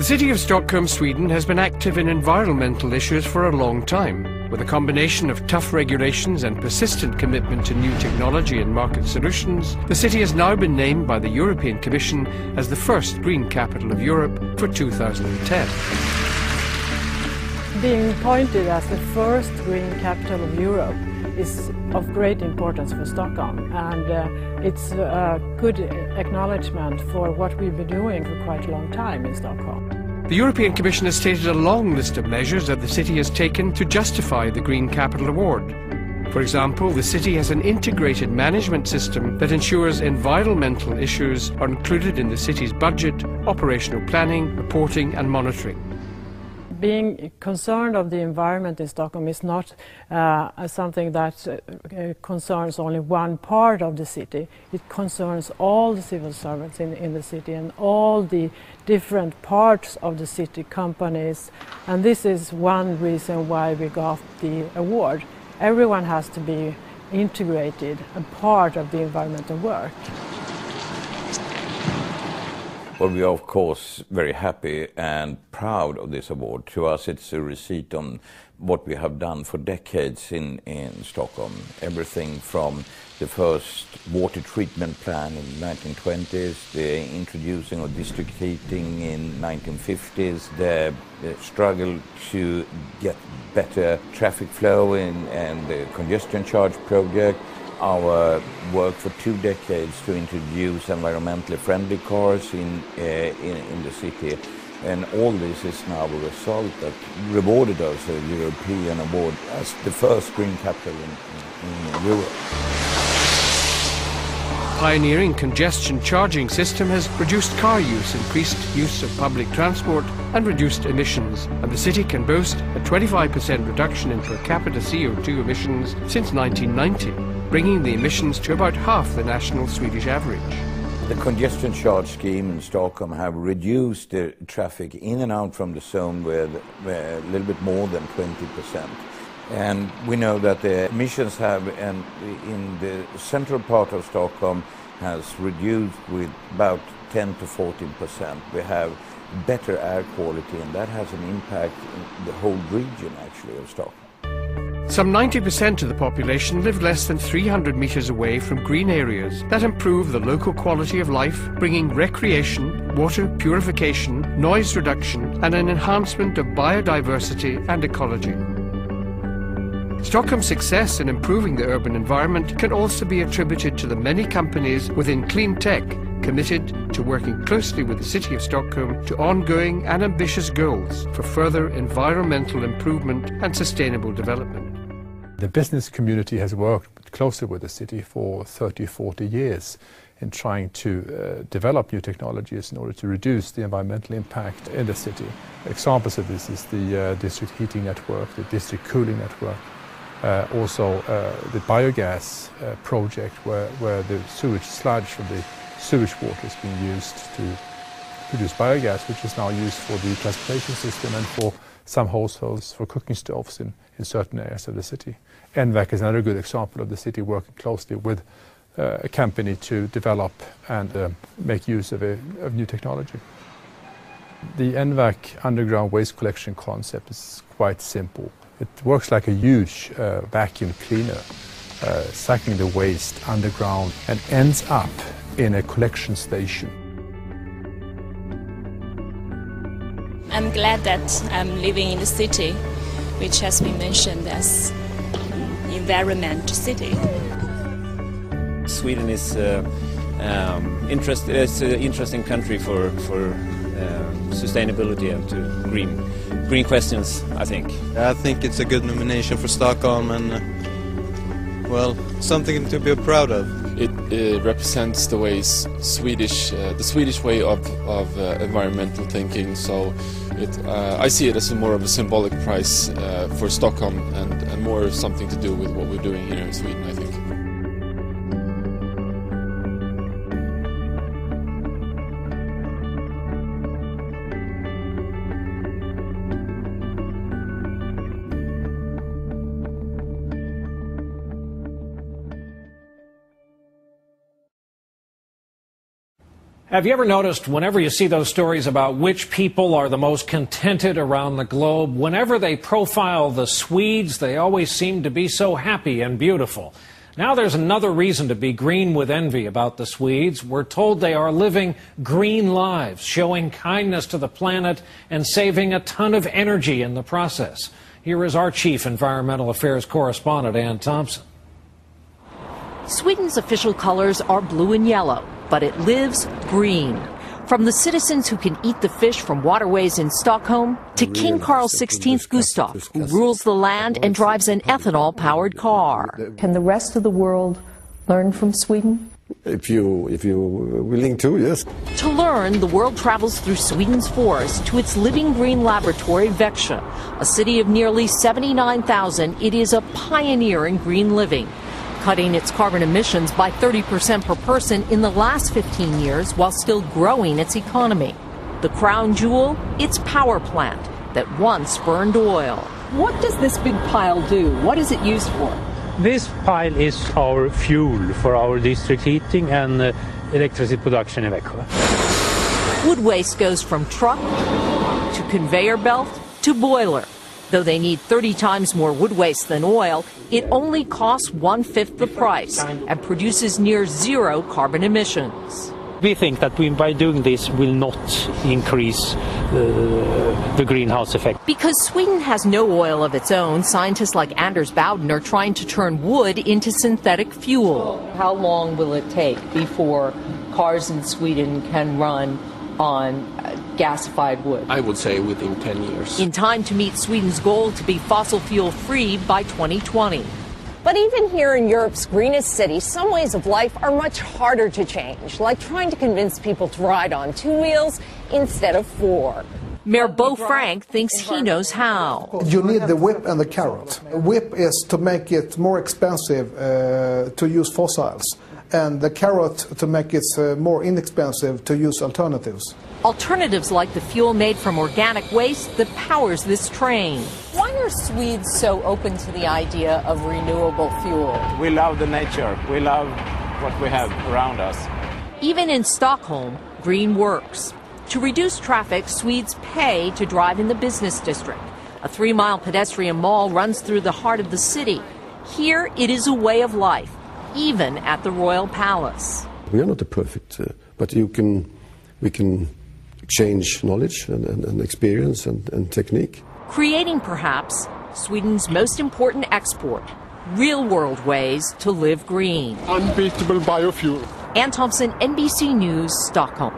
The city of Stockholm, Sweden has been active in environmental issues for a long time. With a combination of tough regulations and persistent commitment to new technology and market solutions, the city has now been named by the European Commission as the first green capital of Europe for 2010. Being appointed as the first green capital of Europe is of great importance for Stockholm, and it's a good acknowledgement for what we've been doing for quite a long time in Stockholm. The European Commission has stated a long list of measures that the city has taken to justify the Green Capital Award. For example, the city has an integrated management system that ensures environmental issues are included in the city's budget, operational planning, reporting and monitoring. Being concerned of the environment in Stockholm is not something that concerns only one part of the city. It concerns all the civil servants in the city and all the different parts of the city, companies, and this is one reason why we got the award. Everyone has to be integrated and part of the environmental work. Well, we are of course very happy and proud of this award. To us it's a receipt on what we have done for decades in Stockholm. Everything from the first water treatment plan in the 1920s, the introducing of district heating in 1950s, the struggle to get better traffic flow and the congestion charge project, our work for 2 decades to introduce environmentally friendly cars in the city, and all this is now a result that rewarded us a European award as the first green capital in Europe. Pioneering congestion charging system has reduced car use, increased use of public transport and reduced emissions, and the city can boast a 25% reduction in per capita CO2 emissions since 1990. Bringing the emissions to about half the national Swedish average. The congestion charge scheme in Stockholm have reduced the traffic in and out from the zone with a little bit more than 20%. And we know that the emissions have, in the central part of Stockholm, has reduced with about 10 to 14%. We have better air quality, and that has an impact in the whole region actually of Stockholm. Some 90% of the population live less than 300 metres away from green areas that improve the local quality of life, bringing recreation, water purification, noise reduction and an enhancement of biodiversity and ecology. Stockholm's success in improving the urban environment can also be attributed to the many companies within clean tech committed to working closely with the City of Stockholm to ongoing and ambitious goals for further environmental improvement and sustainable development. The business community has worked closely with the city for 30-40 years in trying to develop new technologies in order to reduce the environmental impact in the city. Examples of this is the district heating network, the district cooling network, also the biogas project where the sewage sludge from the sewage water is being used to produce biogas, which is now used for the transportation system and for some households for cooking stoves in certain areas of the city. NVAC is another good example of the city working closely with a company to develop and make use of new technology. The NVAC underground waste collection concept is quite simple. It works like a huge vacuum cleaner, sucking the waste underground and ends up in a collection station. I'm glad that I'm living in the city, which has been mentioned as environment city. Sweden is an interesting country for sustainability and to green questions, I think. I think it's a good nomination for Stockholm and, well, something to be proud of. It represents the Swedish way of environmental thinking. So I see it as more of a symbolic prize for Stockholm and more something to do with what we're doing here in Sweden, I think. Have you ever noticed whenever you see those stories about which people are the most contented around the globe, whenever they profile the Swedes, they always seem to be so happy and beautiful. Now there's another reason to be green with envy about the Swedes. We're told they are living green lives, showing kindness to the planet and saving a ton of energy in the process. Here is our chief environmental affairs correspondent, Ann Thompson. Sweden's official colors are blue and yellow, but it lives green. From the citizens who can eat the fish from waterways in Stockholm to King Carl XVI Gustaf, who rules the land and drives an ethanol-powered car. Can the rest of the world learn from Sweden? If you're willing to, yes. To learn, the world travels through Sweden's forest to its living green laboratory, Växjö. A city of nearly 79,000, it is a pioneer in green living, cutting its carbon emissions by 30% per person in the last 15 years while still growing its economy. The crown jewel, its power plant that once burned oil. What does this big pile do? What is it used for? This pile is our fuel for our district heating and electricity production in Växjö. Wood waste goes from truck to conveyor belt to boiler. Though they need 30 times more wood waste than oil, it only costs 1/5 the price and produces near zero carbon emissions. We think that by doing this will not increase the greenhouse effect. Because Sweden has no oil of its own, scientists like Anders Bowden are trying to turn wood into synthetic fuel. How long will it take before cars in Sweden can run on gasified wood? I would say within 10 years. In time to meet Sweden's goal to be fossil fuel free by 2020. But even here in Europe's greenest city, some ways of life are much harder to change, like trying to convince people to ride on 2 wheels instead of 4. Mayor Bo Frank thinks he knows how. You need the whip and the carrot. The whip is to make it more expensive to use fossils, and the carrot to make it more inexpensive to use alternatives. Alternatives like the fuel made from organic waste that powers this train. Why are Swedes so open to the idea of renewable fuel? We love the nature. We love what we have around us. Even in Stockholm, green works. To reduce traffic, Swedes pay to drive in the business district. A 3-mile pedestrian mall runs through the heart of the city. Here, it is a way of life, even at the Royal Palace. We are not a perfect, but we can exchange knowledge and experience and technique. Creating, perhaps, Sweden's most important export, real-world ways to live green. Unbeatable biofuel. Ann Thompson, NBC News, Stockholm.